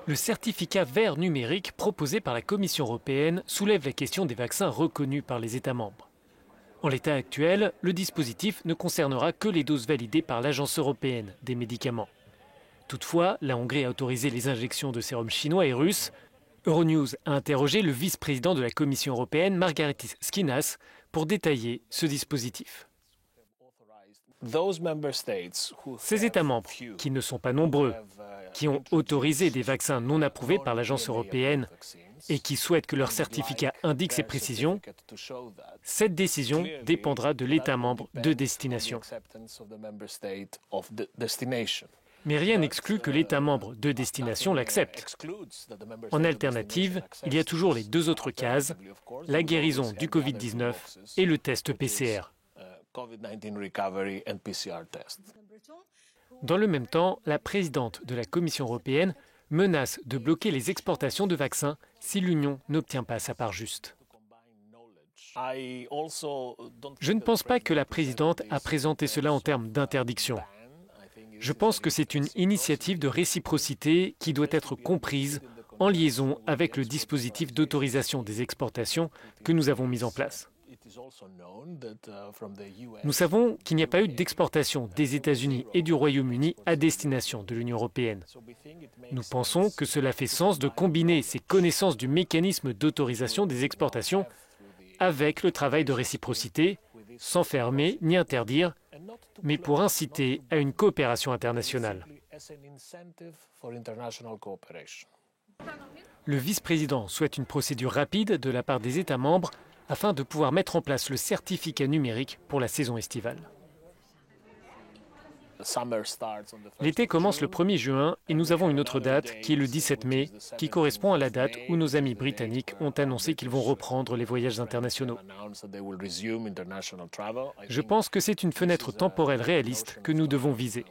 Le certificat vert numérique proposé par la Commission européenne soulève la question des vaccins reconnus par les États membres. En l'état actuel, le dispositif ne concernera que les doses validées par l'Agence européenne des médicaments. Toutefois, la Hongrie a autorisé les injections de sérum chinois et russe. Euronews a interrogé le vice-président de la Commission européenne, Margaritis Schinas, pour détailler ce dispositif. Ces États membres, qui ne sont pas nombreux, qui ont autorisé des vaccins non approuvés par l'Agence européenne et qui souhaitent que leur certificat indique ces précisions, cette décision dépendra de l'État membre de destination. Mais rien n'exclut que l'État membre de destination l'accepte. En alternative, il y a toujours les deux autres cases, la guérison du Covid-19 et le test PCR. Dans le même temps, la présidente de la Commission européenne menace de bloquer les exportations de vaccins si l'Union n'obtient pas sa part juste. Je ne pense pas que la présidente a présenté cela en termes d'interdiction. Je pense que c'est une initiative de réciprocité qui doit être comprise en liaison avec le dispositif d'autorisation des exportations que nous avons mis en place. Nous savons qu'il n'y a pas eu d'exportation des États-Unis et du Royaume-Uni à destination de l'Union européenne. Nous pensons que cela fait sens de combiner ces connaissances du mécanisme d'autorisation des exportations avec le travail de réciprocité, sans fermer ni interdire, mais pour inciter à une coopération internationale. Le vice-président souhaite une procédure rapide de la part des États membres afin de pouvoir mettre en place le certificat numérique pour la saison estivale. L'été commence le 1er juin et nous avons une autre date qui est le 17 mai, qui correspond à la date où nos amis britanniques ont annoncé qu'ils vont reprendre les voyages internationaux. Je pense que c'est une fenêtre temporelle réaliste que nous devons viser.